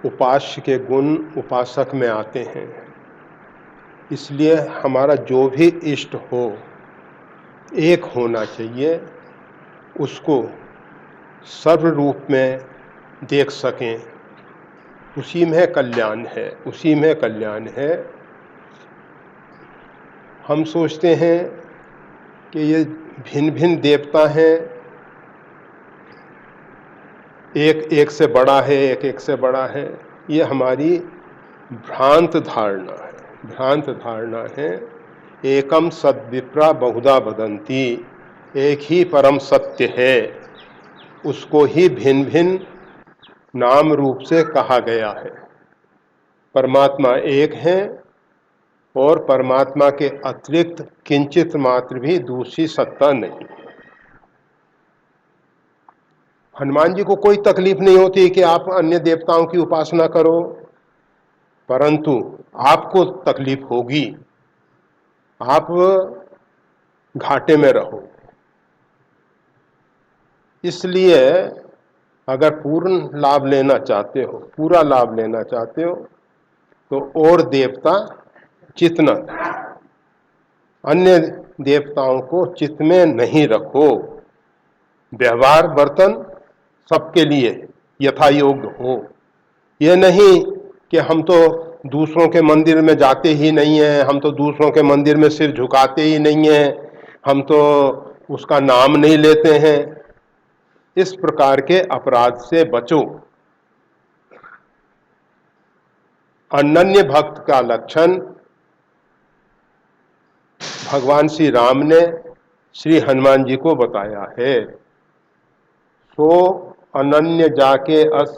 उपास्य के गुण उपासक में आते हैं। इसलिए हमारा जो भी इष्ट हो एक होना चाहिए, उसको सर्व रूप में देख सकें, उसी में कल्याण है, उसी में कल्याण है। हम सोचते हैं कि ये भिन्न भिन्न देवता हैं, एक एक से बड़ा है, एक एक से बड़ा है। ये हमारी भ्रांत धारणा है, भ्रांत धारणा है। एकम सद्विप्रा बहुधा वदन्ति, एक ही परम सत्य है, उसको ही भिन्न भिन्न नाम रूप से कहा गया है। परमात्मा एक है और परमात्मा के अतिरिक्त किंचित मात्र भी दूसरी सत्ता नहीं। हनुमान जी को कोई तकलीफ नहीं होती कि आप अन्य देवताओं की उपासना करो, परंतु आपको तकलीफ होगी, आप घाटे में रहो। इसलिए अगर पूर्ण लाभ लेना चाहते हो, पूरा लाभ लेना चाहते हो, तो और देवता चित्त न, अन्य देवताओं को चित्त में नहीं रखो। व्यवहार वर्तन सबके लिए यथा योग्य हो। यह नहीं कि हम तो दूसरों के मंदिर में जाते ही नहीं हैं, हम तो दूसरों के मंदिर में सिर झुकाते ही नहीं हैं, हम तो उसका नाम नहीं लेते हैं। इस प्रकार के अपराध से बचो। अनन्य भक्त का लक्षण भगवान श्री राम ने श्री हनुमान जी को बताया है। सो अनन्य जाके अस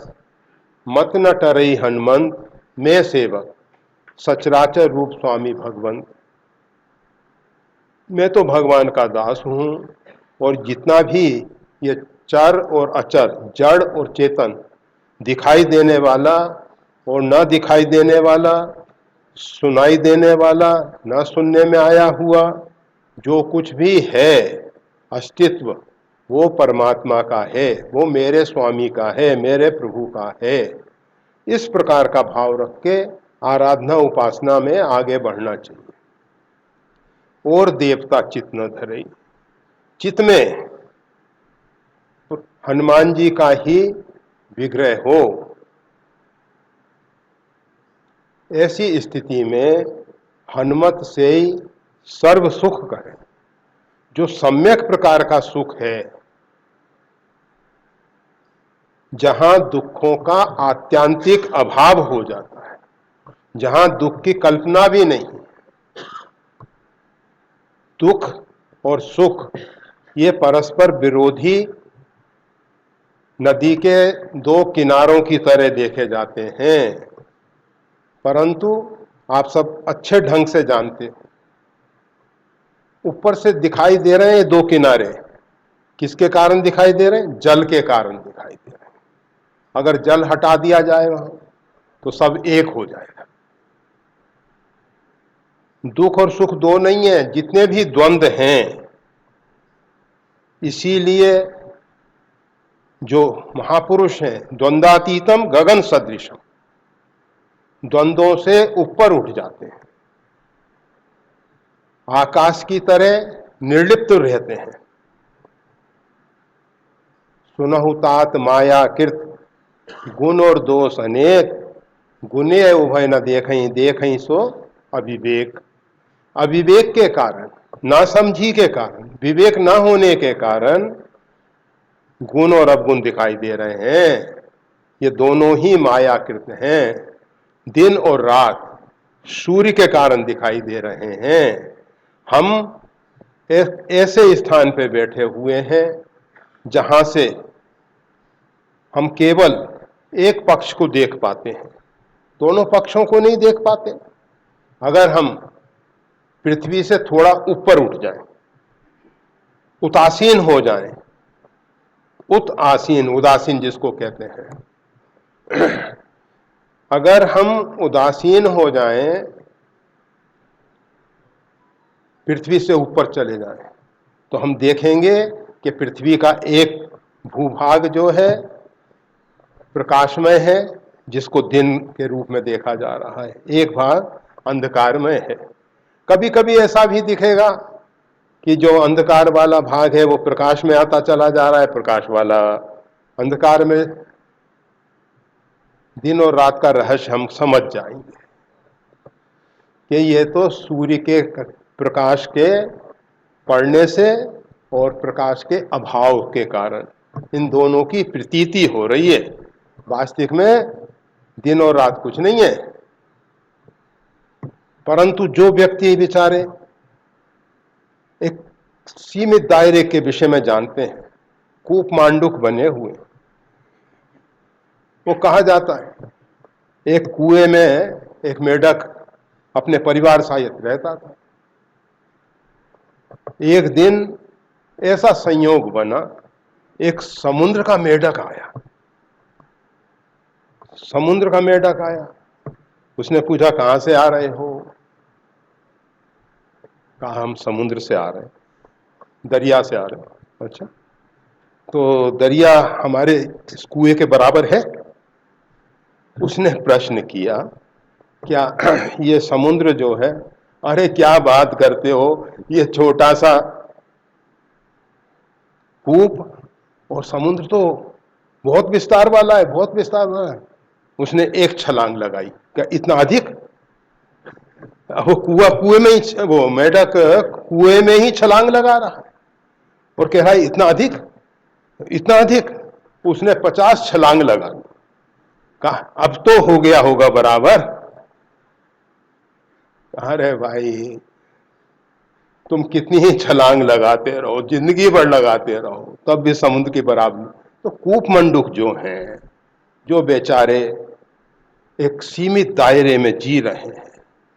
मत न टरई हनुमंत, मैं सेवक सचराचर रूप स्वामी भगवंत। मैं तो भगवान का दास हूँ, और जितना भी ये चर और अचर, जड़ और चेतन, दिखाई देने वाला और न दिखाई देने वाला, सुनाई देने वाला, न सुनने में आया हुआ, जो कुछ भी है अस्तित्व, वो परमात्मा का है, वो मेरे स्वामी का है, मेरे प्रभु का है। इस प्रकार का भाव रख के आराधना उपासना में आगे बढ़ना चाहिए। और देवता चित्त न धरे, चित्त में हनुमान जी का ही विग्रह हो। ऐसी स्थिति में हनुमत से ही सर्व सुख करें। जो सम्यक प्रकार का सुख है, जहां दुखों का आत्यंतिक अभाव हो जाता है, जहां दुख की कल्पना भी नहीं। दुख और सुख ये परस्पर विरोधी नदी के दो किनारों की तरह देखे जाते हैं, परंतु आप सब अच्छे ढंग से जानते हो, ऊपर से दिखाई दे रहे हैं दो किनारे, किसके कारण दिखाई दे रहे हैं? जल के कारण दिखाई दे रहे हैं। अगर जल हटा दिया जाए वहां, तो सब एक हो जाएगा। दुख और सुख दो नहीं है, जितने भी द्वंद्व हैं। इसीलिए जो महापुरुष हैं, द्वंद्वातीतम गगन सदृशम, द्वंद्वों से ऊपर उठ जाते हैं, आकाश की तरह निर्लिप्त रहते हैं। सुनहु तात माया कृत, गुण और दोष अनेक, गुणे उभय न देखहीं, देखहीं सो अविवेक। अविवेक के कारण, नासमझी के कारण, विवेक न होने के कारण गुण और अवगुण दिखाई दे रहे हैं। ये दोनों ही मायाकृत हैं। दिन और रात सूर्य के कारण दिखाई दे रहे हैं। हम ऐसे स्थान पे बैठे हुए हैं जहां से हम केवल एक पक्ष को देख पाते हैं, दोनों पक्षों को नहीं देख पाते। अगर हम पृथ्वी से थोड़ा ऊपर उठ जाएं, उदासीन हो जाएं, आसीन, उदासीन जिसको कहते हैं, अगर हम उदासीन हो जाएं, पृथ्वी से ऊपर चले जाएं, तो हम देखेंगे कि पृथ्वी का एक भूभाग जो है प्रकाशमय है, जिसको दिन के रूप में देखा जा रहा है, एक भाग अंधकारमय है। कभी कभी ऐसा भी दिखेगा कि जो अंधकार वाला भाग है वो प्रकाश में आता चला जा रहा है, प्रकाश वाला अंधकार में। दिन और रात का रहस्य हम समझ जाएंगे कि ये तो सूर्य के प्रकाश के पड़ने से और प्रकाश के अभाव के कारण इन दोनों की प्रतीति हो रही है। वास्तविक में दिन और रात कुछ नहीं है। परंतु जो व्यक्ति बेचारे एक सीमित दायरे के विषय में जानते हैं, कूप मांडुक बने हुए, वो कहा जाता है एक कुएं में एक मेढक अपने परिवार सहित रहता था। एक दिन ऐसा संयोग बना, एक समुद्र का मेढक आया। समुद्र का मेढक आया, उसने पूछा कहां से आ रहे हो? कहा हम समुद्र से आ रहे हैं, दरिया से आ रहे हैं। अच्छा, तो दरिया हमारे इस कुएं के बराबर है? उसने प्रश्न किया, क्या ये समुद्र जो है? अरे क्या बात करते हो, ये छोटा सा कूप और समुद्र तो बहुत विस्तार वाला है, बहुत विस्तार वाला है। उसने एक छलांग लगाई, क्या इतना अधिक? वो कुएं में ही, वो मेढक कुएं में ही छलांग लगा रहा है और कह रहा है इतना अधिक, इतना अधिक। उसने 50 छलांग लगा। कहा अब तो हो गया होगा बराबर। अरे भाई तुम कितनी ही छलांग लगाते रहो, जिंदगी भर लगाते रहो, तब भी समुद्र के बराबर। तो कूप मंडूक जो हैं, जो बेचारे एक सीमित दायरे में जी रहे हैं,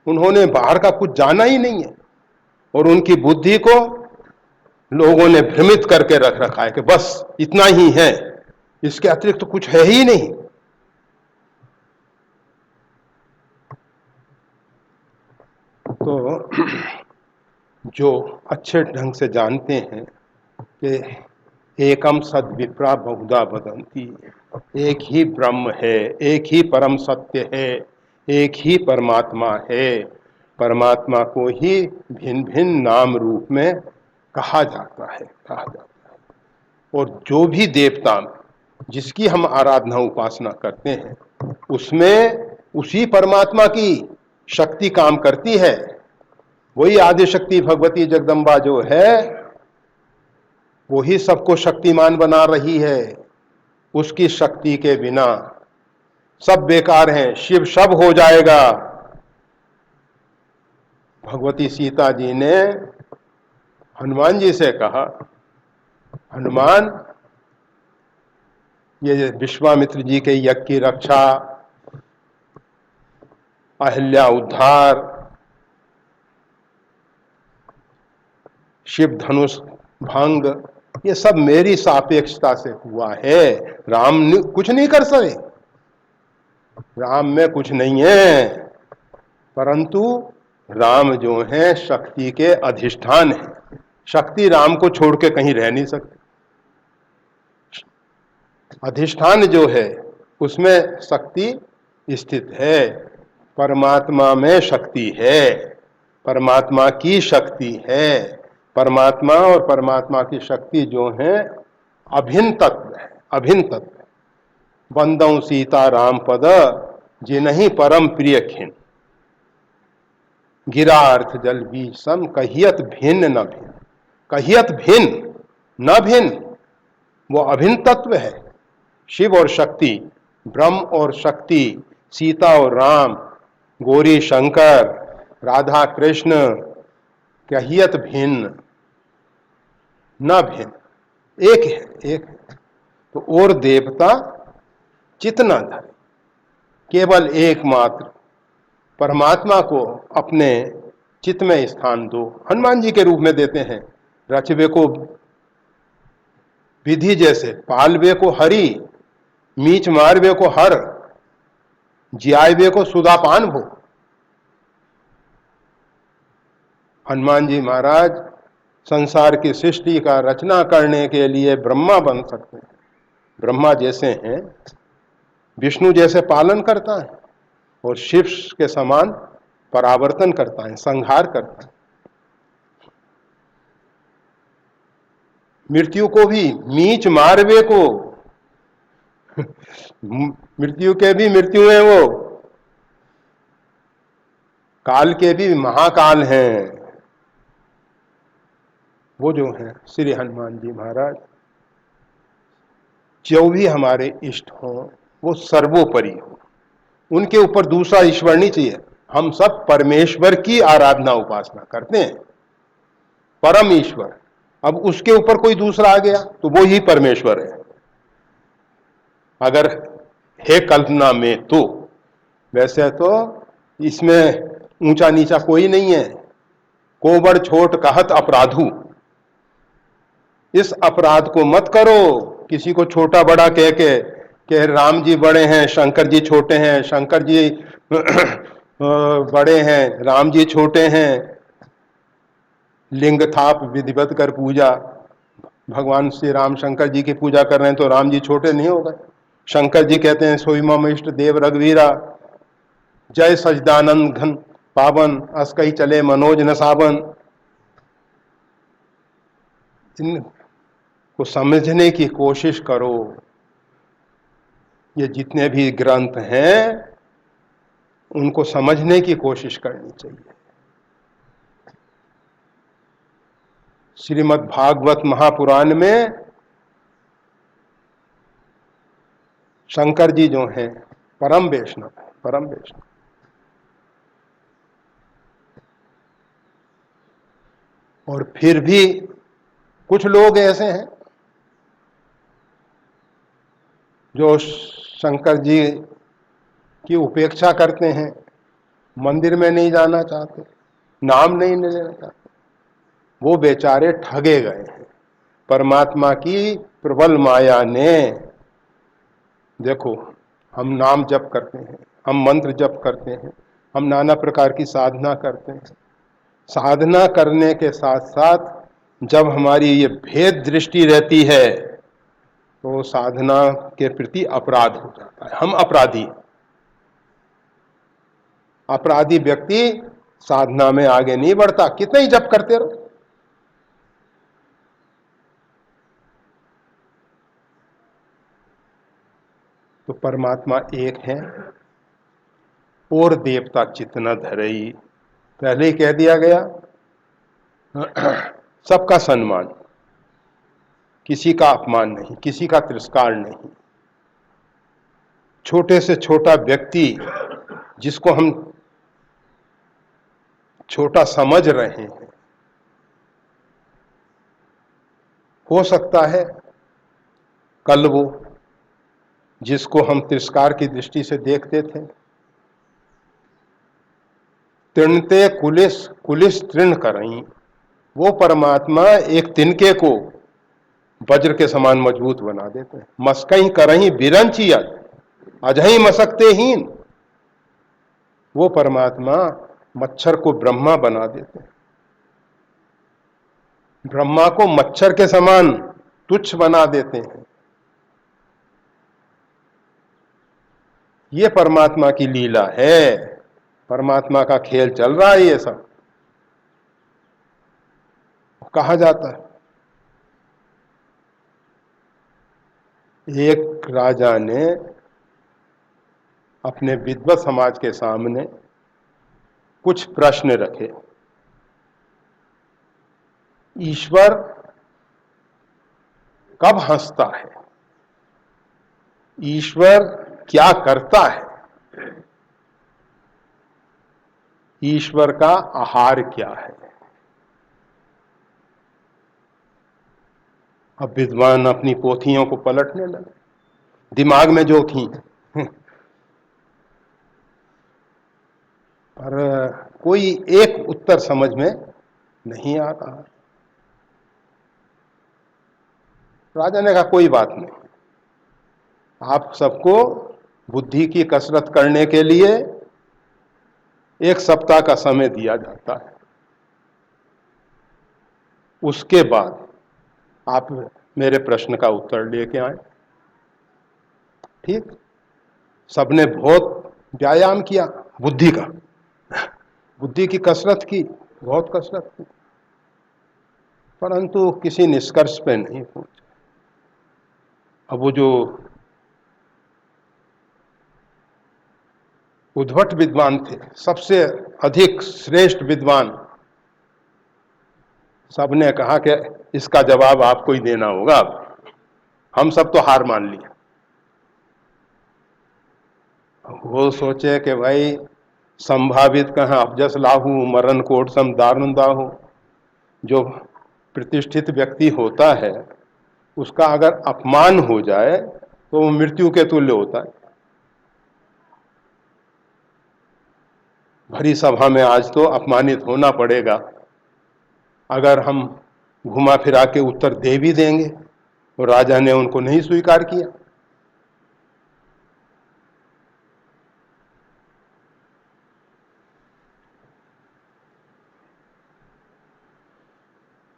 उन्होंने बाहर का कुछ जाना ही नहीं है और उनकी बुद्धि को लोगों ने भ्रमित करके रख रखा है कि बस इतना ही है, इसके अतिरिक्त तो कुछ है ही नहीं। तो जो अच्छे ढंग से जानते हैं कि एकम सद विप्रा बहुधा वदंती, एक ही ब्रह्म है, एक ही परम सत्य है, एक ही परमात्मा है, परमात्मा को ही भिन्न भिन्न नाम रूप में कहा जाता है। और जो भी देवता जिसकी हम आराधना उपासना करते हैं, उसमें उसी परमात्मा की शक्ति काम करती है। वही आदि शक्ति भगवती जगदम्बा जो है, वही सबको शक्तिमान बना रही है। उसकी शक्ति के बिना सब बेकार हैं, शिव सब हो जाएगा। भगवती सीता जी ने हनुमान जी से कहा, हनुमान ये विश्वामित्र जी के यज्ञ की रक्षा, अहिल्या उद्धार, शिव धनुष भंग, ये सब मेरी सापेक्षता से हुआ है। राम कुछ नहीं कर सके, राम में कुछ नहीं है, परंतु राम जो है शक्ति के अधिष्ठान है। शक्ति राम को छोड़ के कहीं रह नहीं सकती। अधिष्ठान जो है उसमें शक्ति स्थित है। परमात्मा में शक्ति है, परमात्मा की शक्ति है। परमात्मा और परमात्मा की शक्ति जो है अभिन्न तत्व है, अभिन्न तत्व। बंदौ सीता राम पद जिनहि परम प्रिय खिन, गिरा अर्थ जल बीज सम कहियत भिन्न न भिन्न। कहियत भिन्न न भिन्न, वो अभिन्न तत्व है। शिव और शक्ति, ब्रह्म और शक्ति, सीता और राम, गौरी शंकर, राधा कृष्ण, कहियत भिन्न न भिन्न, एक है, एक है। तो और देवता चित न धरे, केवल एकमात्र परमात्मा को अपने चित्त में स्थान दो। हनुमान जी के रूप में देते हैं, रचवे को विधि जैसे, पालवे को हरि, मीच मारवे को हर, जियावे को सुदापान भो। हनुमान जी महाराज संसार की सृष्टि का रचना करने के लिए ब्रह्मा बन सकते हैं, ब्रह्मा जैसे हैं। विष्णु जैसे पालन करता है और शिव के समान परावर्तन करता है, संहार करता है। मृत्यु को भी मीच मारवे को मृत्यु के भी मृत्यु है वो, काल के भी महाकाल हैं वो जो हैं श्री हनुमान जी महाराज। जो भी हमारे इष्ट हों वो सर्वोपरि हो, उनके ऊपर दूसरा ईश्वर नहीं चाहिए। हम सब परमेश्वर की आराधना उपासना करते हैं, परम ईश्वर। अब उसके ऊपर कोई दूसरा आ गया तो वो ही परमेश्वर है अगर है कल्पना में तो। वैसे तो इसमें ऊंचा नीचा कोई नहीं है। कोबड़ छोट कहत अपराधु, इस अपराध को मत करो किसी को छोटा बड़ा कह के कि राम जी बड़े हैं शंकर जी छोटे हैं, शंकर जी बड़े हैं राम जी छोटे हैं। लिंग थाप विधिवत कर पूजा, भगवान श्री राम शंकर जी की पूजा कर रहे हैं तो राम जी छोटे नहीं हो गए। शंकर जी कहते हैं सोई मम इष्ट देव रघुवीरा, जय सजदानंद घन पावन, अस कही चले मनोज न सावन। इनको समझने की कोशिश करो। ये जितने भी ग्रंथ हैं उनको समझने की कोशिश करनी चाहिए। श्रीमद् भागवत महापुराण में शंकर जी जो हैं परम वैष्णव है, परम वैष्णव। और फिर भी कुछ लोग ऐसे हैं जो शंकर जी की उपेक्षा करते हैं, मंदिर में नहीं जाना चाहते, नाम नहीं लेना चाहते। वो बेचारे ठगे गए हैं। परमात्मा की प्रबल माया ने, देखो हम नाम जप करते हैं, हम मंत्र जप करते हैं, हम नाना प्रकार की साधना करते हैं। साधना करने के साथ साथ जब हमारी ये भेद दृष्टि रहती है तो साधना के प्रति अपराध हो जाता है। हम अपराधी, अपराधी व्यक्ति साधना में आगे नहीं बढ़ता, कितना ही जप करते रहो। तो परमात्मा एक है और देवता चितना धरई, पहले ही कह दिया गया। सबका सम्मान, किसी का अपमान नहीं, किसी का तिरस्कार नहीं। छोटे से छोटा व्यक्ति जिसको हम छोटा समझ रहे हैं, हो सकता है कल वो जिसको हम तिरस्कार की दृष्टि से देखते थे, तृणते कुलिस कुलिस तृण करई, वो परमात्मा एक तिनके को वज्र के समान मजबूत बना देते हैं। मस्कई करही बिरंचियत अजही मसकते हीन, वो परमात्मा मच्छर को ब्रह्मा बना देते हैं। ब्रह्मा को मच्छर के समान तुच्छ बना देते हैं। ये परमात्मा की लीला है, परमात्मा का खेल चल रहा है। ये सब कहा जाता है। एक राजा ने अपने विद्वत समाज के सामने कुछ प्रश्न रखे। ईश्वर कब हंसता है, ईश्वर क्या करता है, ईश्वर का आहार क्या है। अब विद्वान अपनी पोथियों को पलटने लगे, दिमाग में जो थी, पर कोई एक उत्तर समझ में नहीं आ रहा। राजा ने कहा कोई बात नहीं, आप सबको बुद्धि की कसरत करने के लिए 1 सप्ताह का समय दिया जाता है, उसके बाद आप मेरे प्रश्न का उत्तर लेके आए। ठीक, सबने बहुत व्यायाम किया बुद्धि का, बुद्धि की कसरत की, बहुत कसरत की, परंतु किसी निष्कर्ष पे नहीं पहुंचे। अब वो जो उद्भट विद्वान थे, सबसे अधिक श्रेष्ठ विद्वान, सबने कहा कि इसका जवाब आपको ही देना होगा, हम सब तो हार मान लिया। वो सोचे कि भाई संभावित कहाँ अबजस लाहू मरण कोट सम दारुण दाहू, जो प्रतिष्ठित व्यक्ति होता है उसका अगर अपमान हो जाए तो वो मृत्यु के तुल्य होता है। भरी सभा में आज तो अपमानित होना पड़ेगा, अगर हम घुमा फिरा के उत्तर दे भी देंगे, और राजा ने उनको नहीं स्वीकार किया।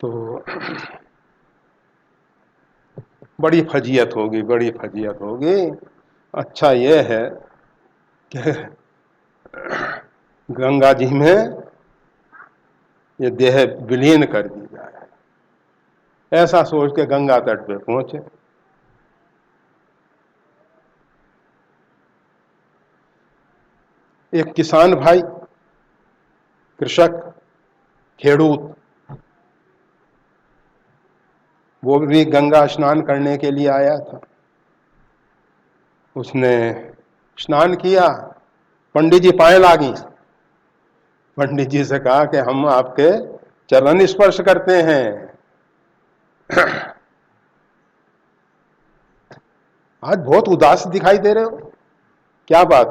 तो बड़ी फजीयत होगी, बड़ी फजीयत होगी। अच्छा ये है कि गंगा जी में ये देह विलीन कर दी जाए, ऐसा सोच के गंगा तट पे पहुंचे। एक किसान भाई, कृषक, खेडूत, वो भी गंगा स्नान करने के लिए आया था। उसने स्नान किया, पंडित जी पाए लागी। पंडित जी से कहा कि हम आपके चरण स्पर्श करते हैं। आज बहुत उदास दिखाई दे रहे हो, क्या बात?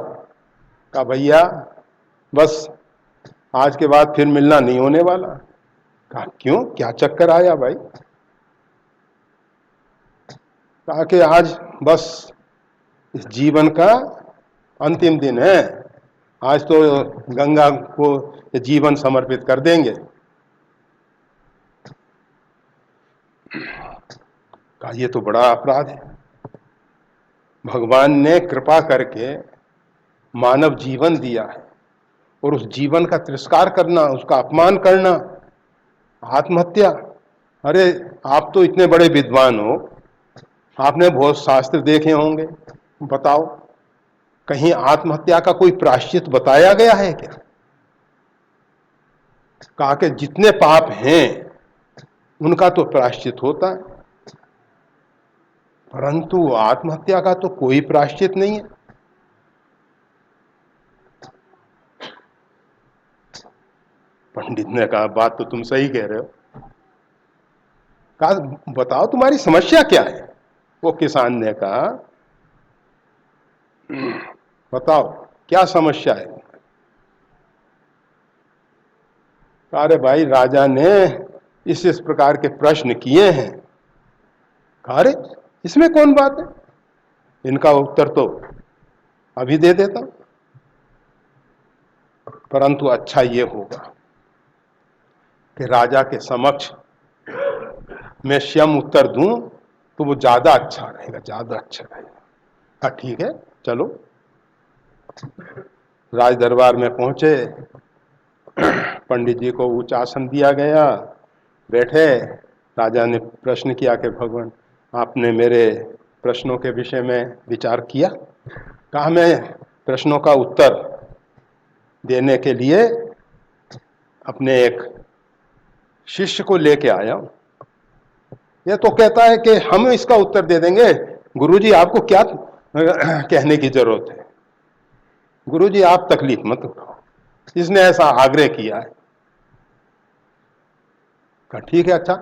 कहा भैया बस आज के बाद फिर मिलना नहीं होने वाला। कहा क्यों, क्या चक्कर आया भाई? कहा कि आज बस इस जीवन का अंतिम दिन है, आज तो गंगा को जीवन समर्पित कर देंगे। कहा ये तो बड़ा अपराध है, भगवान ने कृपा करके मानव जीवन दिया है और उस जीवन का तिरस्कार करना, उसका अपमान करना, आत्महत्या। अरे आप तो इतने बड़े विद्वान हो, आपने बहुत शास्त्र देखे होंगे, बताओ कहीं आत्महत्या का कोई प्रायश्चित बताया गया है क्या? कहा कि जितने पाप हैं उनका तो प्रायश्चित होता है, परंतु आत्महत्या का तो कोई प्रायश्चित नहीं है। पंडित ने कहा बात तो तुम सही कह रहे हो। कहा बताओ तुम्हारी समस्या क्या है? वो किसान ने कहा बताओ क्या समस्या है? अरे भाई राजा ने इस प्रकार के प्रश्न किए हैं। अरे इसमें कौन बात है, इनका उत्तर तो अभी दे देता हूं, परंतु अच्छा ये होगा कि राजा के समक्ष मैं स्वयं उत्तर दूं तो वो ज्यादा अच्छा रहेगा, ज्यादा अच्छा रहेगा। हाँ ठीक है चलो। राज दरबार में पहुंचे, पंडित जी को उच्च आसन दिया गया, बैठे। राजा ने प्रश्न किया कि भगवान आपने मेरे प्रश्नों के विषय में विचार किया? कहा मैं प्रश्नों का उत्तर देने के लिए अपने एक शिष्य को लेके आया हूं। यह तो कहता है कि हम इसका उत्तर दे देंगे, गुरुजी आपको क्या कहने की जरूरत है, गुरुजी आप तकलीफ मत उठाओ, इसने ऐसा आग्रह किया है। कहा ठीक है अच्छा,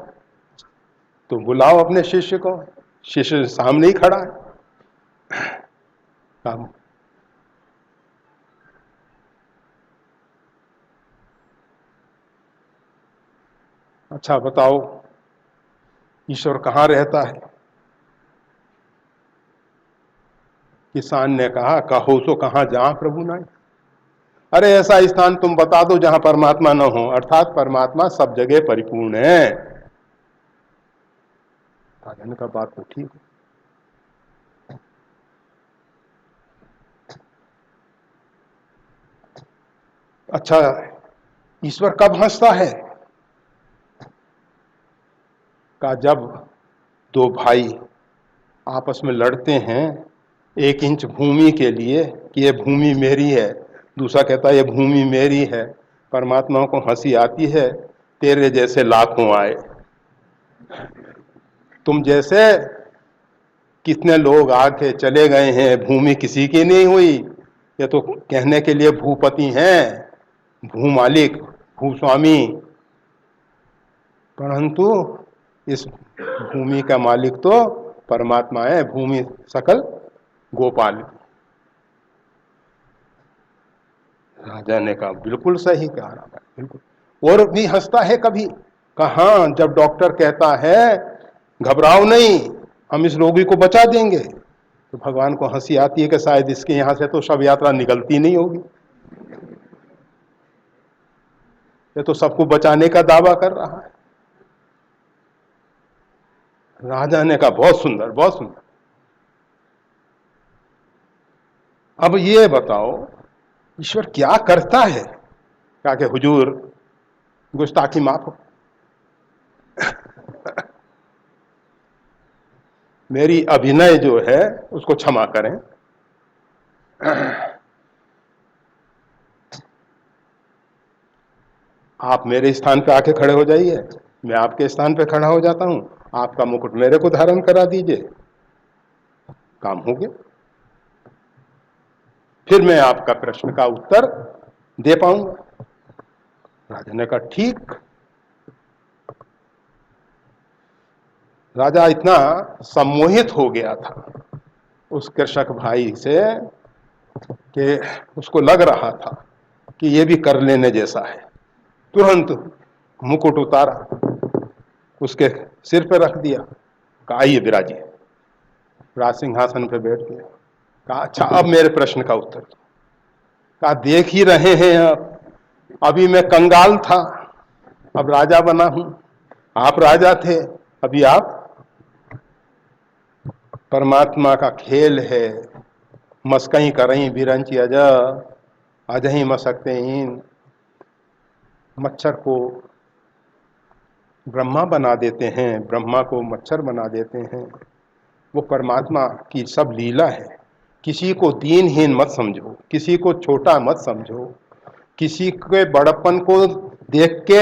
तो बुलाओ अपने शिष्य को। शिष्य सामने ही खड़ा है। कहा अच्छा बताओ ईश्वर कहाँ रहता है? किसान ने कहा कहो सो कहाँ जहां प्रभु ना। अरे ऐसा स्थान तुम बता दो जहां परमात्मा न हो, अर्थात परमात्मा सब जगह परिपूर्ण है। राजन का बात तो ठीक है। अच्छा, ईश्वर कब हंसता है? का जब दो भाई आपस में लड़ते हैं 1 इंच भूमि के लिए कि ये भूमि मेरी है, दूसरा कहता है ये भूमि मेरी है। परमात्मा को हंसी आती है, तेरे जैसे लाखों आए। तुम जैसे कितने लोग आके चले गए हैं, भूमि किसी की नहीं हुई। ये तो कहने के लिए भूपति हैं, भूमालिक, भूस्वामी, परंतु इस भूमि का मालिक तो परमात्मा है, भूमि सकल गोपाल। राजा ने कहा बिल्कुल सही कहा राजा, बिल्कुल। और भी हंसता है कभी, कहा जब डॉक्टर कहता है घबराओ नहीं, हम इस रोगी को बचा देंगे, तो भगवान को हंसी आती है कि शायद इसके यहां से तो शव यात्रा निकलती नहीं होगी, ये तो सबको बचाने का दावा कर रहा है। राजा ने कहा बहुत सुंदर, बहुत सुंदर। अब ये बताओ ईश्वर क्या करता है? कहा कि हुजूर गुस्ताखी माफ हो, मेरी अभिनय जो है उसको क्षमा करें। आप मेरे स्थान पे आके खड़े हो जाइए, मैं आपके स्थान पे खड़ा हो जाता हूं, आपका मुकुट मेरे को धारण करा दीजिए, काम हो गया। फिर मैं आपका प्रश्न का उत्तर दे पाऊंगा। राजा ने कहा ठीक। राजा इतना सम्मोहित हो गया था उस कृषक भाई से कि उसको लग रहा था कि ये भी कर लेने जैसा है। तुरंत मुकुट उतारा, उसके सिर पर रख दिया, कहा आइए विराजिए। राज सिंहासन पर बैठ गया। कहा अच्छा अब मेरे प्रश्न का उत्तर दो। कहा देख ही रहे हैं आप, अभी मैं कंगाल था, अब राजा बना हूं, आप राजा थे, अभी आप। परमात्मा का खेल है, मस्कई करई बिरंची अज, अजही मसकते हीन। मच्छर को ब्रह्मा बना देते हैं, ब्रह्मा को मच्छर बना देते हैं। वो परमात्मा की सब लीला है। किसी को दीनहीन मत समझो, किसी को छोटा मत समझो, किसी के बड़प्पन को देख के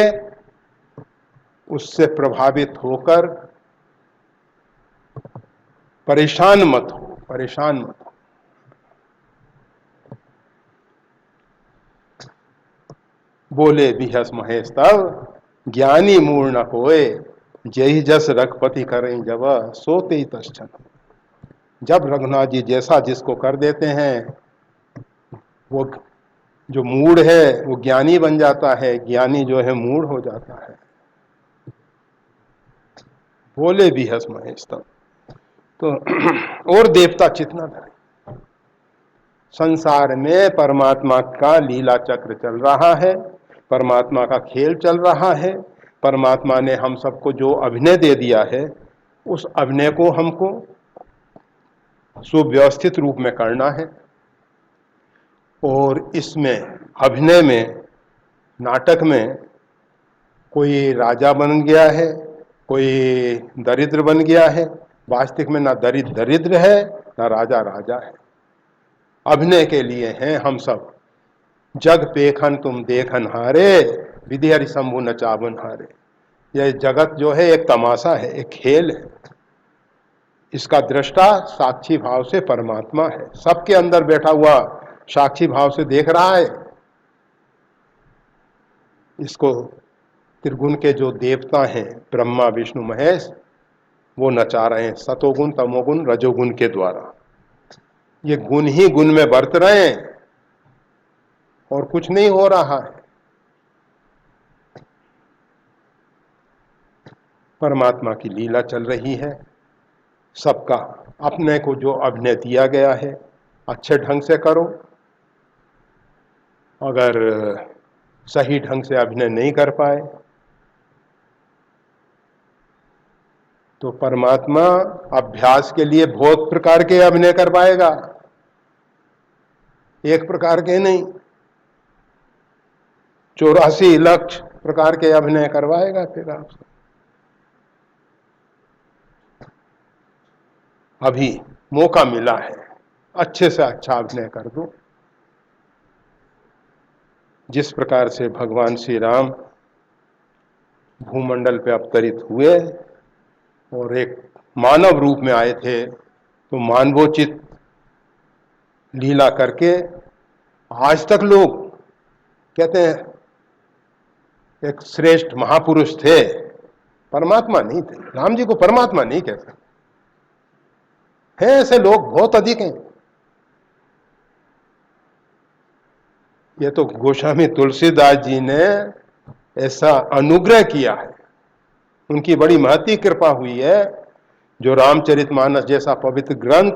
उससे प्रभावित होकर परेशान मत हो, परेशान मत हो। बोले बिहस महेश तब, ज्ञानी मूल न कोय, जय जस रघुपति करें जब, सोते ही तक्षण। जब रघुनाथ जी जैसा जिसको कर देते हैं, वो जो मूड है वो ज्ञानी बन जाता है, ज्ञानी जो है मूड हो जाता है। बोले बिहस महेश तब। तो और देवता चितना धरे। संसार में परमात्मा का लीला चक्र चल रहा है, परमात्मा का खेल चल रहा है। परमात्मा ने हम सबको जो अभिनय दे दिया है, उस अभिनय को हमको सुव्यवस्थित रूप में करना है। और इसमें अभिनय में, नाटक में कोई राजा बन गया है, कोई दरिद्र बन गया है। वास्तविक में ना दरिद्र दरिद्र है, ना राजा राजा है। अभिनय के लिए हैं हम सब। जग पेखन तुम देखन हारे, विधि हरि शंभु नचावन हारे। यह जगत जो है एक तमाशा है, एक खेल है। इसका दृष्टा साक्षी भाव से परमात्मा है, सबके अंदर बैठा हुआ साक्षी भाव से देख रहा है इसको। त्रिगुण के जो देवता हैं ब्रह्मा विष्णु महेश, वो नचा रहे हैं सतोगुण तमोगुण रजोगुण के द्वारा। ये गुण ही गुण में बरत रहे हैं और कुछ नहीं हो रहा है। परमात्मा की लीला चल रही है। सबका अपने को जो अभिनय दिया गया है अच्छे ढंग से करो। अगर सही ढंग से अभिनय नहीं कर पाए तो परमात्मा अभ्यास के लिए बहुत प्रकार के अभिनय कर पाएगा, एक प्रकार के नहीं। 84 लक्ष प्रकार के अभिनय करवाएगा फिर आपसे। अभी मौका मिला है, अच्छे से अच्छा अभिनय कर दो। जिस प्रकार से भगवान श्री राम भूमंडल पे अवतरित हुए और एक मानव रूप में आए थे, तो मानवोचित लीला करके आज तक लोग कहते हैं एक श्रेष्ठ महापुरुष थे, परमात्मा नहीं थे। राम जी को परमात्मा नहीं कह सकते, हैं ऐसे लोग बहुत अधिक हैं। ये तो गोस्वामी तुलसीदास जी ने ऐसा अनुग्रह किया है, उनकी बड़ी महती कृपा हुई है, जो रामचरितमानस जैसा पवित्र ग्रंथ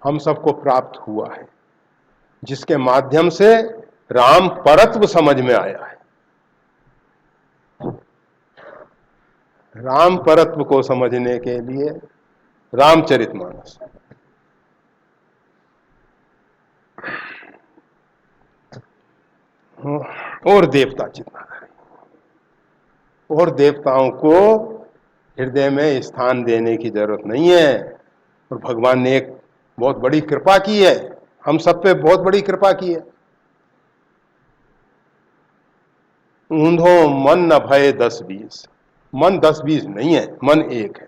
हम सबको प्राप्त हुआ है, जिसके माध्यम से राम परत्व समझ में आया है। राम परत्व को समझने के लिए रामचरितमानस। और देवता चिंता करें, और देवताओं को हृदय में स्थान देने की जरूरत नहीं है। और भगवान ने एक बहुत बड़ी कृपा की है, हम सब पे बहुत बड़ी कृपा की है। ऊंधो मन न भय 10-20, मन 10-20 नहीं है, मन एक है।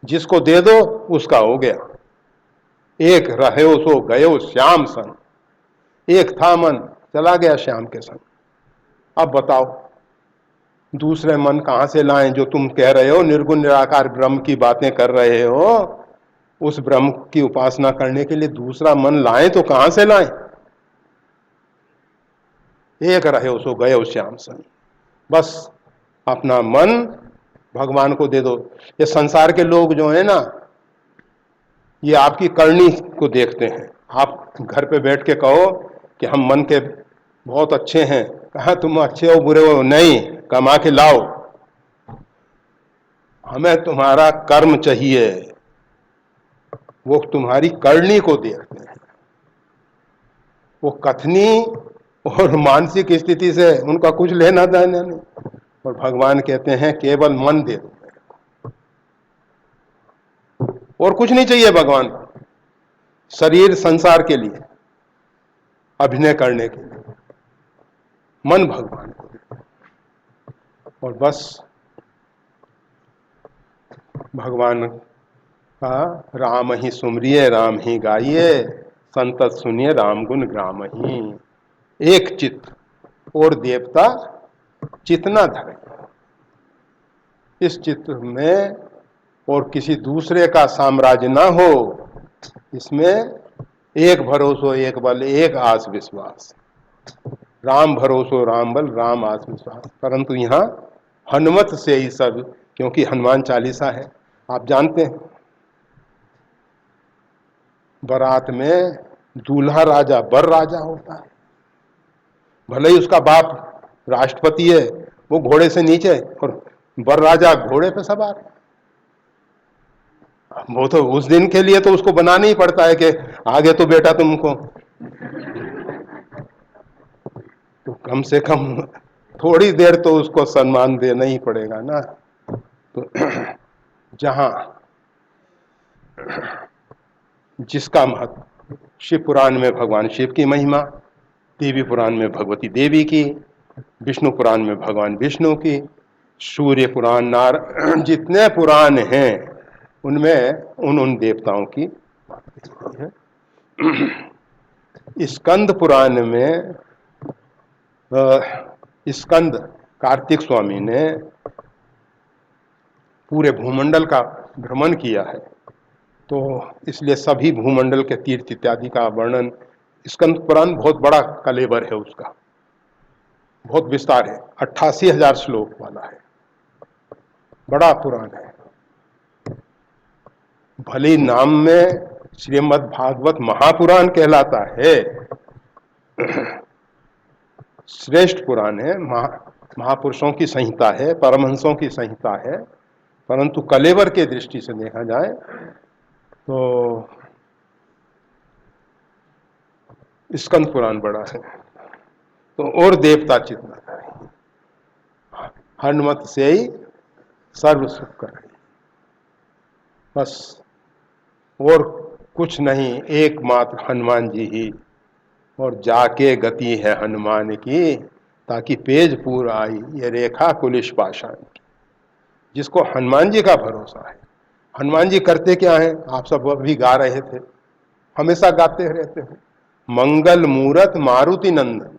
जिसको दे दो उसका हो गया। एक रहो सो गयो श्याम संग, एक था मन चला गया श्याम के संग। अब बताओ दूसरे मन कहां से लाएं? जो तुम कह रहे हो निर्गुण निराकार ब्रह्म की बातें कर रहे हो, उस ब्रह्म की उपासना करने के लिए दूसरा मन लाएं तो कहां से लाएं? एक रहे सो गए श्याम संग, बस अपना मन भगवान को दे दो। ये संसार के लोग जो है ना, ये आपकी करनी को देखते हैं। आप घर पे बैठ के कहो कि हम मन के बहुत अच्छे हैं, कहा तुम अच्छे हो बुरे हो? नहीं, कमा के लाओ। हमें तुम्हारा कर्म चाहिए, वो तुम्हारी करनी को देखते हैं। वो कथनी और मानसिक स्थिति से उनका कुछ लेना देना नहीं। और भगवान कहते हैं केवल मन दे दो, और कुछ नहीं चाहिए भगवान को। शरीर संसार के लिए, अभिनय करने के लिए मन भगवान को दे, और बस भगवान का राम ही सुमरिए राम ही गाइए, संतत सुनिए राम गुण ग्राम ही। एक चित्त और देवता चितना धरे, इस चित्त में और किसी दूसरे का साम्राज्य ना हो। इसमें एक भरोसो एक बल एक आस विश्वास, राम भरोसो राम बल राम आस विश्वास। परंतु यहाँ हनुमत से ही सब, क्योंकि हनुमान चालीसा है, आप जानते हैं। बारात में दूल्हा राजा बर राजा होता है, भले ही उसका बाप राष्ट्रपति है, वो घोड़े से नीचे और बर राजा घोड़े पे सवार। वो तो उस दिन के लिए तो उसको बनाना ही पड़ता है कि आगे तो बेटा तुमको, तो कम से कम थोड़ी देर तो उसको सम्मान देना ही पड़ेगा ना। तो जहां जिसका महत्व, शिव पुराण में भगवान शिव की महिमा, देवी पुराण में भगवती देवी की, विष्णु पुराण में भगवान विष्णु की, सूर्य पुराण नार जितने पुराण हैं उनमें उन देवताओं की बात है। स्कंद पुराण में स्कंद कार्तिक स्वामी ने पूरे भूमंडल का भ्रमण किया है, तो इसलिए सभी भूमंडल के तीर्थ इत्यादि का वर्णन, स्कंद पुराण बहुत बड़ा कलेवर है, उसका बहुत विस्तार है, 88,000 श्लोक वाला है, बड़ा पुराण है। भले नाम में श्रीमद् भागवत महापुराण कहलाता है, श्रेष्ठ पुराण है, महापुरुषों की संहिता है, परमहंसों की संहिता है, परंतु कलेवर के दृष्टि से देखा जाए तो स्कंद पुराण बड़ा है। तो और देवता चित न करें, हनुमत से ही सर्व सुख करें, बस और कुछ नहीं, एकमात्र हनुमान जी ही। और जाके गति है हनुमान की, ताकि पेज पूर आई ये रेखा कुलिश पाषाण की। जिसको हनुमान जी का भरोसा है, हनुमान जी करते क्या है, आप सब अभी गा रहे थे, हमेशा गाते रहते हैं, मंगल मूरत मारुति नंदन,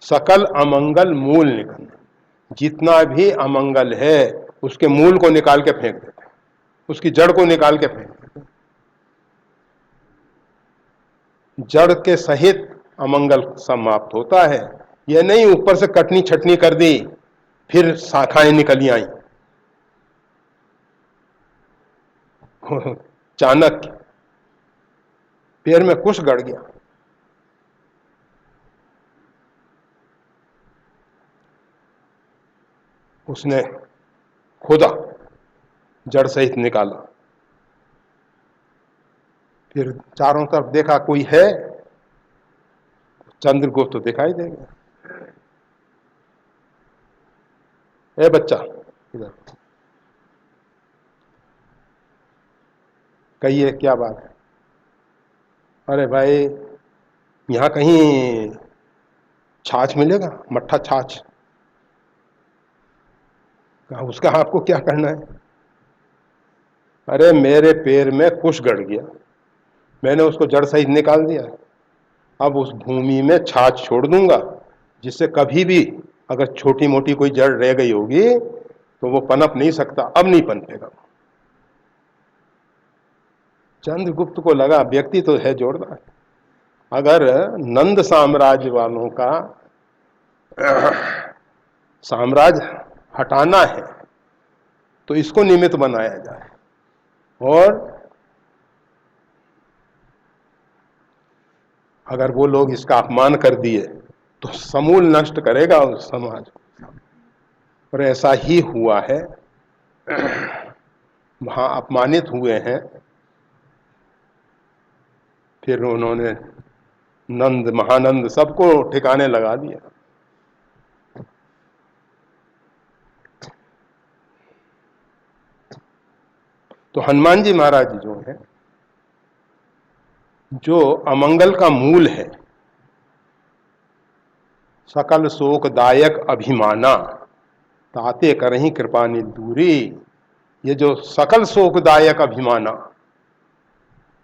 सकल अमंगल मूल निकंदन। जितना भी अमंगल है उसके मूल को निकाल के फेंक देते हैं, उसकी जड़ को निकाल के फेंक देते हैं। जड़ के सहित अमंगल समाप्त होता है। यह नहीं ऊपर से कटनी छटनी कर दी फिर शाखाएं निकली आई। चाणक्य पैर में कुछ गड़ गया, उसने खोदा, जड़ सहित निकाला, फिर चारों तरफ देखा कोई है, चंद्रगुप्त तो दिखाई देगा। ए बच्चा इधर, कहिए क्या बात है। अरे भाई यहां कहीं छाछ मिलेगा, मट्ठा छाछ। कहा उसका आपको क्या करना है। अरे मेरे पैर में कुछ गड़ गया, मैंने उसको जड़ सहित निकाल दिया, अब उस भूमि में छाछ छोड़ दूंगा, जिससे कभी भी अगर छोटी मोटी कोई जड़ रह गई होगी तो वो पनप नहीं सकता, अब नहीं पनपेगा। चंद्रगुप्त को लगा व्यक्ति तो है जोरदार, अगर नंद साम्राज्य वालों का साम्राज्य हटाना है तो इसको निमित्त बनाया जाए, और अगर वो लोग इसका अपमान कर दिए तो समूल नष्ट करेगा उस समाज को। और ऐसा ही हुआ है, वहां अपमानित हुए हैं, फिर उन्होंने नंद महानंद सबको ठिकाने लगा दिया। तो हनुमान जी महाराज जो है, जो अमंगल का मूल है, सकल शोकदायक अभिमाना ताते करही कृपा दूरी। ये जो सकल शोकदायक अभिमाना,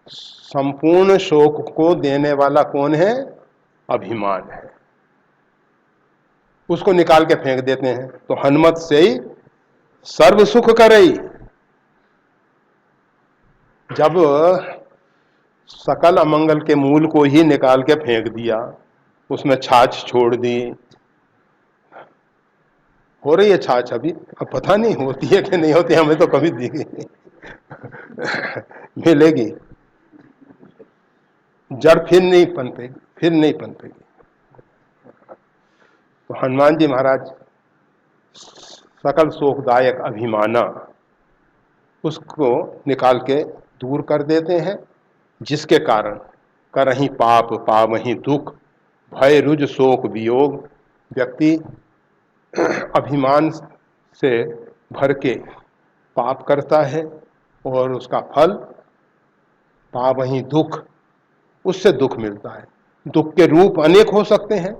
संपूर्ण शोक को देने वाला कौन है, अभिमान है, उसको निकाल के फेंक देते हैं। तो हनुमत से ही सर्व सुख करई। जब सकल अमंगल के मूल को ही निकाल के फेंक दिया, उसमें छाछ छोड़ दी, हो रही है छाछ अभी, अब पता नहीं होती है कि नहीं होती, हमें तो कभी दिखी नहीं। मिलेगी, जड़ फिर नहीं पनपेगी, फिर नहीं पनपेगी। तो हनुमान जी महाराज सकल शोकदायक अभिमाना, उसको निकाल के दूर कर देते हैं, जिसके कारण करही पाप पावही दुख, भय रुज शोक वियोग। व्यक्ति अभिमान से भर के पाप करता है और उसका फल पावही दुख, उससे दुख मिलता है। दुख के रूप अनेक हो सकते हैं,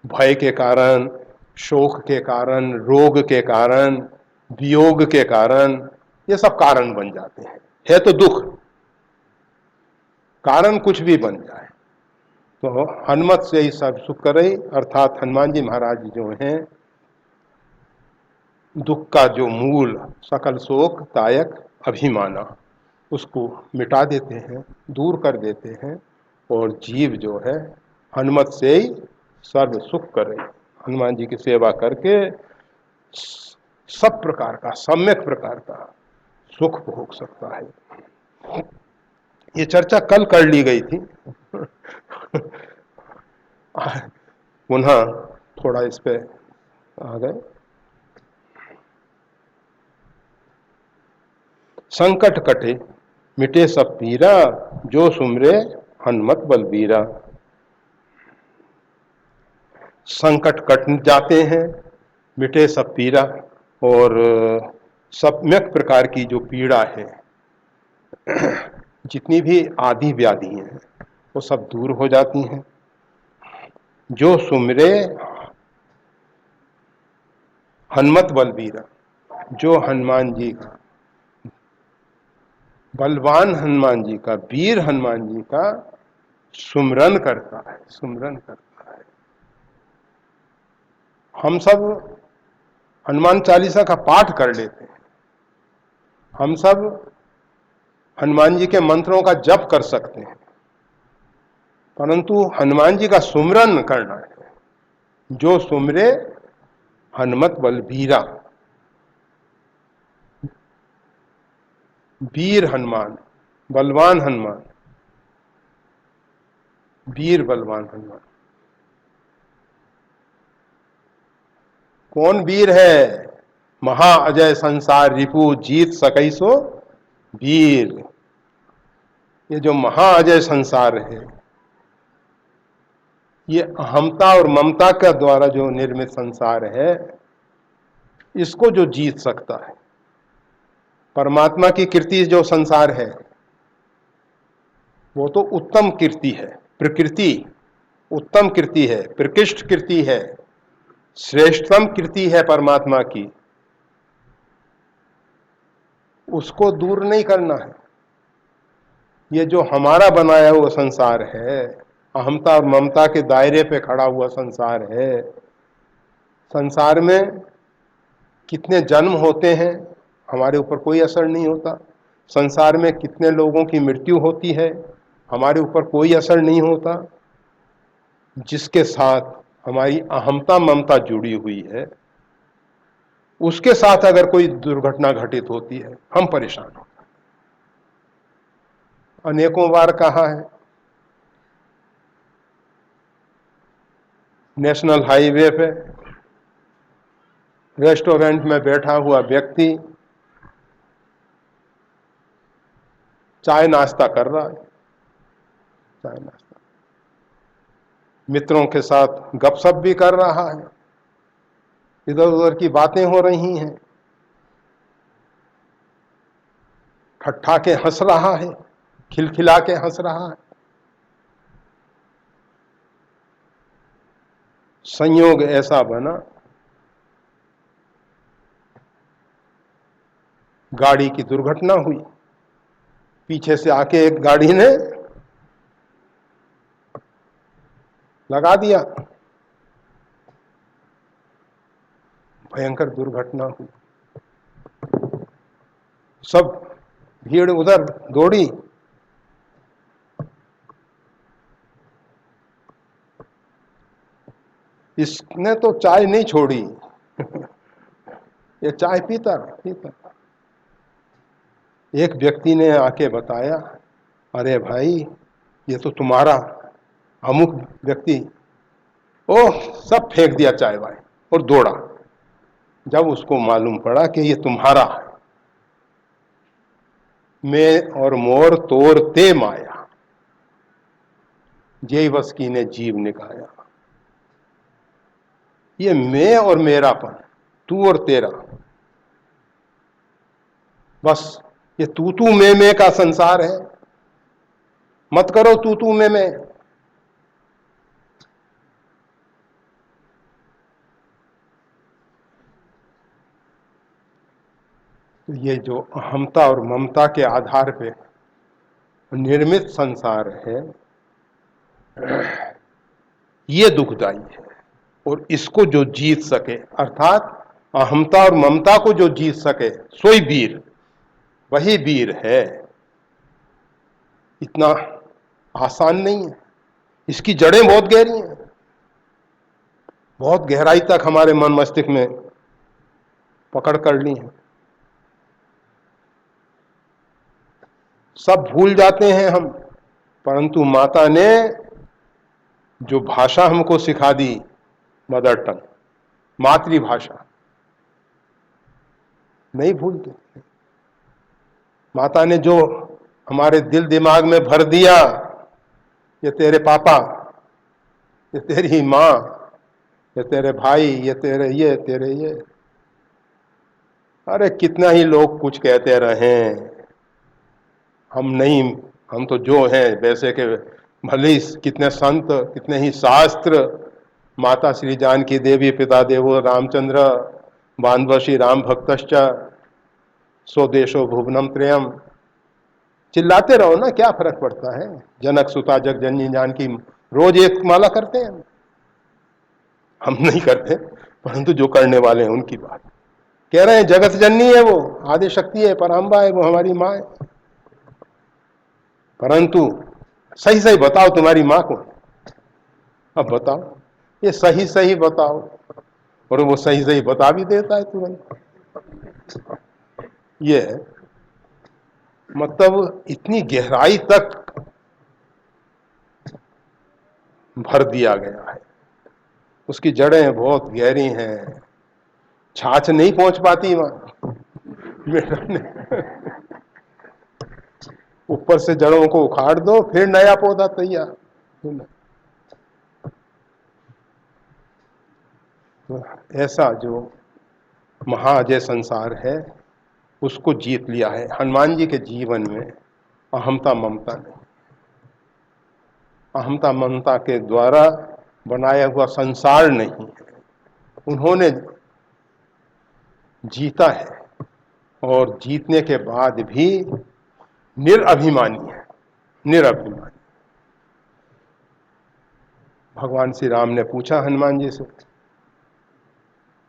भय के कारण, शोक के कारण, रोग के कारण, वियोग के कारण, ये सब कारण बन जाते हैं। है तो दुख, कारण कुछ भी बन जाए। तो हनुमत से ही सब सुख करे, अर्थात हनुमान जी महाराज जो हैं, दुख का जो मूल सकल शोक दायक अभिमाना, उसको मिटा देते हैं, दूर कर देते हैं, और जीव जो है हनुमत से ही सर्व सुख करे। हनुमान जी की सेवा करके सब प्रकार का, सम्यक प्रकार का सुख भोग सकता है। ये चर्चा कल कर ली गई थी, पुनः थोड़ा इस पे आ गए। संकट कटे मिटे सब पीरा, जो सुमरे हनुमत बलबीरा। संकट कट जाते हैं, मिटे सब पीड़ा, और सम्यक प्रकार की जो पीड़ा है, जितनी भी आदि व्याधि हैं, वो सब दूर हो जाती हैं। जो सुमरे हनुमत बलबीरा, जो हनुमान जी का, बलवान हनुमान जी का, वीर हनुमान जी का सुमरन करता है, सुमरन करता है। हम सब हनुमान चालीसा का पाठ कर लेते हैं, हम सब हनुमान जी के मंत्रों का जप कर सकते हैं, परंतु हनुमान जी का सुमरन करना है। जो सुमरे हनुमत बलबीरा, वीर हनुमान, बलवान हनुमान, वीर बलवान हनुमान। कौन वीर है? महा अजय संसार रिपु जीत सकई सो वीर। ये जो महा अजय संसार है, ये अहमता और ममता के द्वारा जो निर्मित संसार है, इसको जो जीत सकता है, परमात्मा की कीर्ति जो संसार है, वो तो उत्तम कीर्ति है, प्रकृति उत्तम कीर्ति है, प्रकृष्ट कीर्ति है, श्रेष्ठतम कीर्ति है परमात्मा की। उसको दूर नहीं करना है। ये जो हमारा बनाया हुआ संसार है, अहमता और ममता के दायरे पे खड़ा हुआ संसार है, संसार में कितने जन्म होते हैं, हमारे ऊपर कोई असर नहीं होता। संसार में कितने लोगों की मृत्यु होती है, हमारे ऊपर कोई असर नहीं होता। जिसके साथ हमारी अहमता ममता जुड़ी हुई है, उसके साथ अगर कोई दुर्घटना घटित होती है, हम परेशान होते हैं। अनेकों बार कहा है, नेशनल हाईवे पे रेस्टोरेंट में बैठा हुआ व्यक्ति चाय नाश्ता कर रहा है, चाय नाश्ता, मित्रों के साथ गपशप भी कर रहा है, इधर उधर की बातें हो रही हैं, ठट्ठा के हंस रहा है, खिलखिला के हंस रहा है। संयोग ऐसा बना, गाड़ी की दुर्घटना हुई, पीछे से आके एक गाड़ी ने लगा दिया, भयंकर दुर्घटना हुई। सब भीड़ उधर दौड़ी, इसने तो चाय नहीं छोड़ी ये चाय पीता पीता। एक व्यक्ति ने आके बताया, अरे भाई ये तो तुम्हारा अमुक व्यक्ति, ओह सब फेंक दिया चाय वाय और दौड़ा। जब उसको मालूम पड़ा कि ये तुम्हारा है, मैं और मोर तोरते माया, जय बस की ने जीव निकाया। ये मैं और मेरापन, तू और तेरा, बस ये तू मैं का संसार है। मत करो तू मैं। तो ये जो अहमता और ममता के आधार पे निर्मित संसार है, ये दुखदाई है। और इसको जो जीत सके, अर्थात अहमता और ममता को जो जीत सके, सोई वीर, वही वीर है। इतना आसान नहीं है, इसकी जड़ें बहुत गहरी हैं, बहुत गहराई तक हमारे मन मस्तिष्क में पकड़ कर ली है। सब भूल जाते हैं हम, परंतु माता ने जो भाषा हमको सिखा दी, मदर टंग, मातृभाषा, नहीं भूलते। माता ने जो हमारे दिल दिमाग में भर दिया, ये तेरे पापा, ये तेरी माँ, ये तेरे भाई, ये तेरे ये। अरे कितना ही लोग कुछ कहते रहें, हम नहीं, हम तो जो हैं वैसे के। भले ही कितने संत, कितने ही शास्त्र, माता श्री जानकी देवी, पिता देवो रामचंद्र, बांधव श्री राम भक्तश्च, स्वदेशो भुवनम त्रयम, चिल्लाते रहो ना, क्या फर्क पड़ता है। जनक सुता जग जननी जानकी रोज एक माला करते हैं, हम नहीं करते, परंतु जो करने वाले हैं उनकी बात कह रहे हैं। जगत जननी है वो, आदि शक्ति है, पराम्बा है, वो हमारी माँ है। परंतु सही सही बताओ तुम्हारी माँ कौन, अब बताओ, ये सही सही बताओ। और वो सही सही बता भी देता है तुरंत। ये मतलब इतनी गहराई तक भर दिया गया है, उसकी जड़ें बहुत गहरी हैं, छाछ नहीं पहुंच पाती वहां। ऊपर से जड़ों को उखाड़ दो, फिर नया पौधा तैयार। तो ऐसा जो महाअजय संसार है, उसको जीत लिया है हनुमान जी के जीवन में। अहमता ममता नहीं, अहमता ममता के द्वारा बनाया हुआ संसार नहीं, उन्होंने जीता है। और जीतने के बाद भी निरअभिमानी है, निरअभिमानी। भगवान श्री राम ने पूछा हनुमान जी से,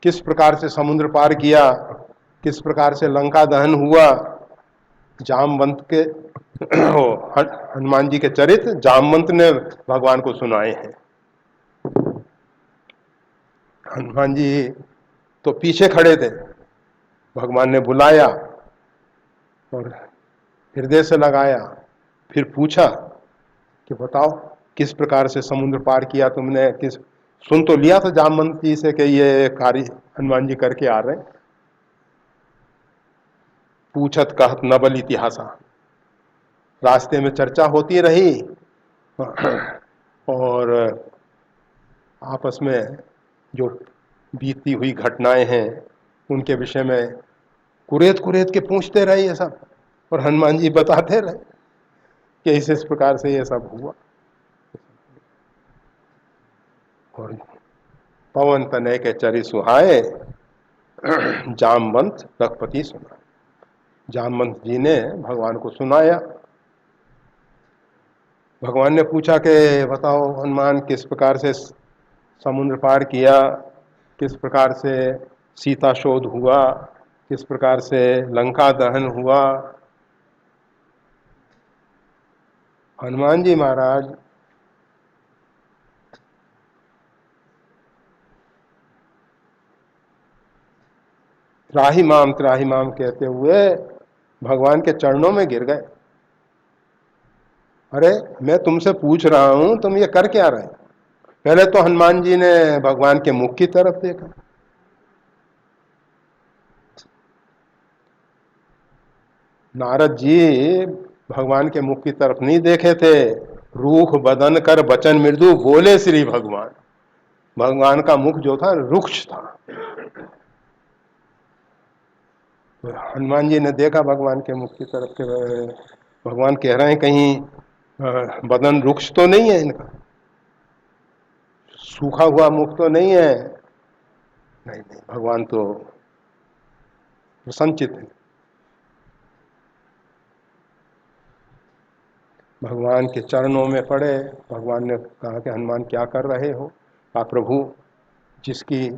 किस प्रकार से समुद्र पार किया, किस प्रकार से लंका दहन हुआ। जामवंत के हनुमान जी के चरित्र जामवंत ने भगवान को सुनाए हैं। हनुमान जी तो पीछे खड़े थे, भगवान ने बुलाया और हृदय से लगाया, फिर पूछा कि बताओ किस प्रकार से समुद्र पार किया तुमने। किस, सुन तो लिया था जामवंत जी से कि ये कार्य हनुमान जी करके आ रहे। पूछत कहत न बल इतिहासा, रास्ते में चर्चा होती रही और आपस में जो बीतती हुई घटनाएं हैं उनके विषय में कुरेद कुरेद के पूछते रहे ये सब, और हनुमान जी बताते रहे कि इस प्रकार से ये सब हुआ। और पवन तनय के चरि सुहाए, जामवंत रघुपति सुना। जामवंत जी ने भगवान को सुनाया। भगवान ने पूछा कि बताओ हनुमान, किस प्रकार से समुद्र पार किया, किस प्रकार से सीता शोध हुआ, किस प्रकार से लंका दहन हुआ। हनुमान जी महाराज त्राही माम कहते हुए भगवान के चरणों में गिर गए। अरे मैं तुमसे पूछ रहा हूं, तुम ये कर क्या रहे। पहले तो हनुमान जी ने भगवान के मुख की तरफ देखा, नारद जी भगवान के मुख की तरफ नहीं देखे थे। रूख बदन कर बचन मृदु बोले श्री भगवान। भगवान का मुख जो था रुक्ष था। तो हनुमान जी ने देखा भगवान के मुख की तरफ के, भगवान कह रहे हैं कहीं बदन रुक्ष तो नहीं है इनका, सूखा हुआ मुख तो नहीं है। नहीं नहीं, भगवान तो प्रसन्नचित है। भगवान के चरणों में पड़े। भगवान ने कहा कि हनुमान क्या कर रहे हो। कहा प्रभु, जिसकी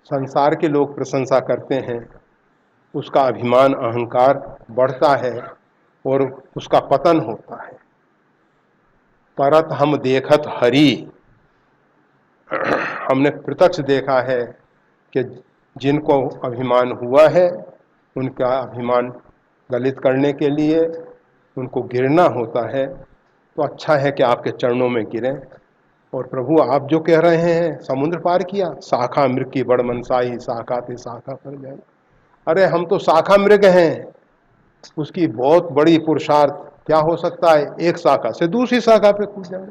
संसार के लोग प्रशंसा करते हैं उसका अभिमान अहंकार बढ़ता है और उसका पतन होता है। परत हम देखत हरि, हमने प्रत्यक्ष देखा है कि जिनको अभिमान हुआ है उनका अभिमान गलित करने के लिए उनको गिरना होता है। तो अच्छा है कि आपके चरणों में गिरें। और प्रभु आप जो कह रहे हैं समुद्र पार किया, शाखा मृग की बड़ मनसाई, शाखा थे शाखा पर जाए। अरे हम तो शाखा मृग हैं, उसकी बहुत बड़ी पुरुषार्थ क्या हो सकता है, एक शाखा से दूसरी शाखा पे कूद जाए।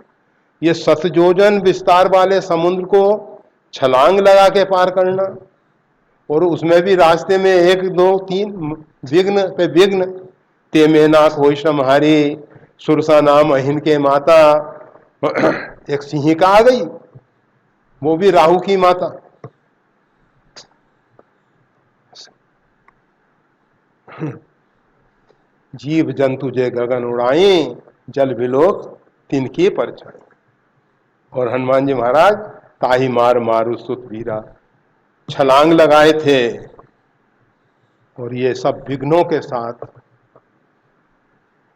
ये 7 योजन विस्तार वाले समुद्र को छलांग लगा के पार करना, और उसमें भी रास्ते में 1 2 3 विघ्न पे विघ्न। ते में नाक होइशम हारी, सुरसा नाम अहिन के माता। एक सिंहिका आ गई, वो भी राहु की माता। जीव जंतु जे गगन उड़ाई, जल विलोक तिनकी पर छाई। और हनुमान जी महाराज ताही मार मारू सुत वीरा, छलांग लगाए थे, और ये सब विघ्नों के साथ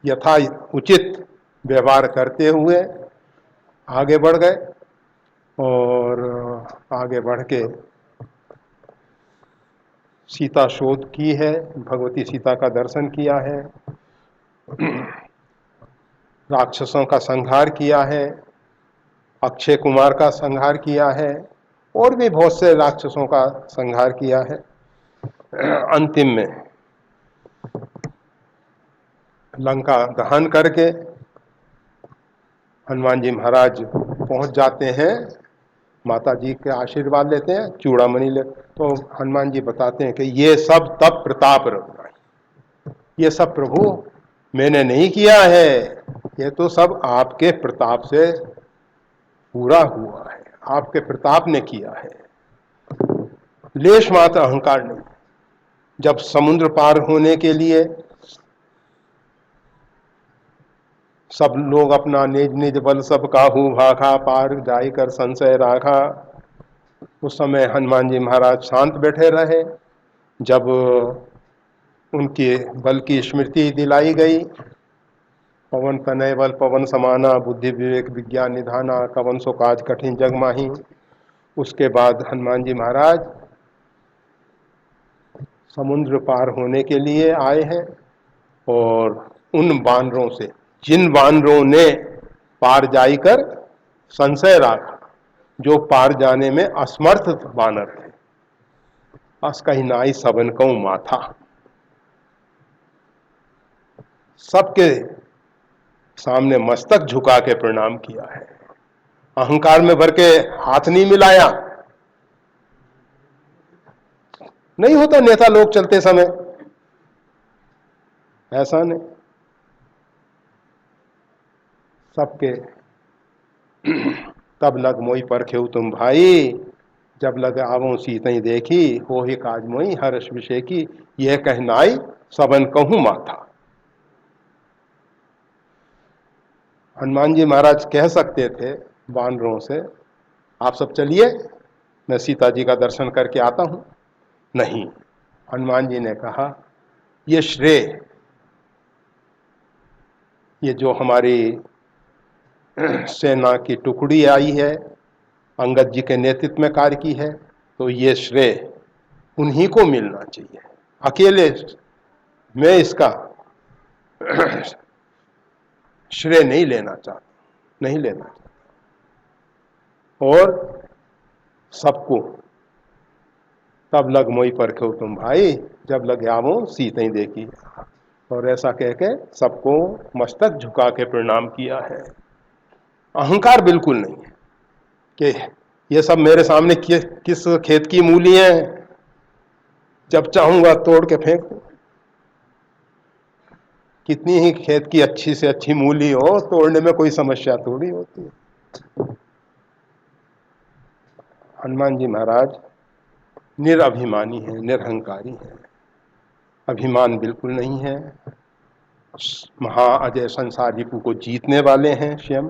यथा उचित व्यवहार करते हुए आगे बढ़ गए। और आगे बढ़ के सीता शोध की है, भगवती सीता का दर्शन किया है, राक्षसों का संहार किया है, अक्षय कुमार का संहार किया है, और भी बहुत से राक्षसों का संहार किया है। अंतिम में लंका दहन करके हनुमान जी महाराज पहुंच जाते हैं, माता जी के आशीर्वाद लेते हैं, चूड़ामणि ले। तो हनुमान जी बताते हैं कि ये सब तब प्रताप रघुराई, ये सब प्रभु मैंने नहीं किया है, ये तो सब आपके प्रताप से पूरा हुआ है, आपके प्रताप ने किया है, लेश मात्र अहंकार नहीं। जब समुद्र पार होने के लिए सब लोग अपना निज निज बल सब काहू भाखा, पार जाई कर संशय राखा, उस समय हनुमान जी महाराज शांत बैठे रहे। जब उनके बल की स्मृति दिलाई गई, पवन तनय बल पवन समाना, बुद्धि विवेक विज्ञान निधाना, कवन सो काज कठिन जग माही। उसके बाद हनुमान जी महाराज समुद्र पार होने के लिए आए हैं, और उन वानरों से, जिन वानरों ने पार जाकर संशय रखा, जो पार जाने में असमर्थ वानर थे, अस कही नाई सबन को माथा, सबके सामने मस्तक झुका के प्रणाम किया है। अहंकार में भर के हाथ नहीं मिलाया। नहीं होता नेता लोग चलते समय, ऐसा नहीं, सबके तब लग मोई परखेऊ तुम भाई, जब लग आवो सीतई देखी, हो ही काज मोई हर्ष विषय की, यह कहनाई सबन कहूं माथा। हनुमान जी महाराज कह सकते थे वानरों से, आप सब चलिए, मैं सीता जी का दर्शन करके आता हूं। नहीं, हनुमान जी ने कहा, ये श्रेय, ये जो हमारी सेना की टुकड़ी आई है, अंगद जी के नेतृत्व में कार्य की है, तो ये श्रेय उन्हीं को मिलना चाहिए, अकेले मैं इसका श्रेय नहीं लेना चाहता, नहीं लेना चाहता। और सबको तब लग मोई परखो तुम भाई, जब लग आवो सीतई देखी। और ऐसा कह के सबको मस्तक झुका के प्रणाम किया है। अहंकार बिल्कुल नहीं है कि ये सब मेरे सामने किस खेत की मूली है, जब चाहूंगा तोड़ के फेंक दूं। कितनी ही खेत की अच्छी से अच्छी मूली हो, तोड़ने में कोई समस्या थोड़ी होती है। हनुमान जी महाराज निरअभिमानी है, निरहंकारी है, अभिमान बिल्कुल नहीं है, महा अजय संसार रिपु को जीतने वाले हैं स्वयं।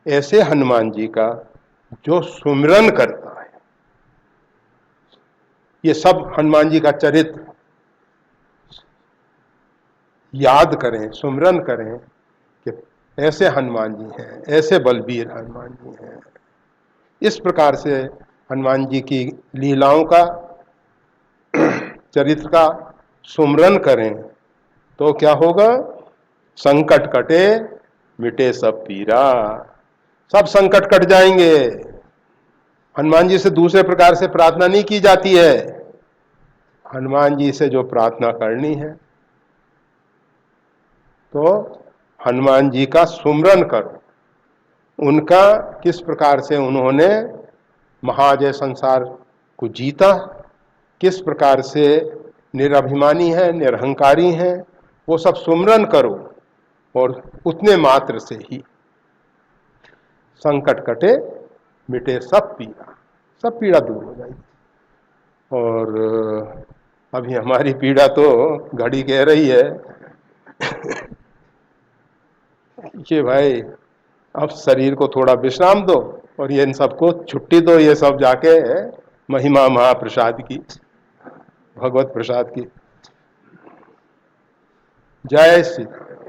ऐसे हनुमान जी का जो सुमिरन करता है, ये सब हनुमान जी का चरित्र याद करें, सुमिरन करें कि ऐसे हनुमान जी हैं, ऐसे बलबीर हनुमान जी हैं। इस प्रकार से हनुमान जी की लीलाओं का, चरित्र का सुमिरन करें तो क्या होगा? संकट कटे मिटे सब पीरा, सब संकट कट जाएंगे। हनुमान जी से दूसरे प्रकार से प्रार्थना नहीं की जाती है। हनुमान जी से जो प्रार्थना करनी है तो हनुमान जी का सुमिरन करो, उनका किस प्रकार से उन्होंने महाजय संसार को जीता, किस प्रकार से निरभिमानी है, निरहंकारी हैं, वो सब सुमरन करो और उतने मात्र से ही संकट कटे, मिटे सब पीड़ा दूर हो जाएगी। और अभी हमारी पीड़ा तो घड़ी कह रही है कि भाई अब शरीर को थोड़ा विश्राम दो और ये इन सबको छुट्टी दो, ये सब जाके महिमा महाप्रसाद की, भगवत प्रसाद की। जय श्री राम।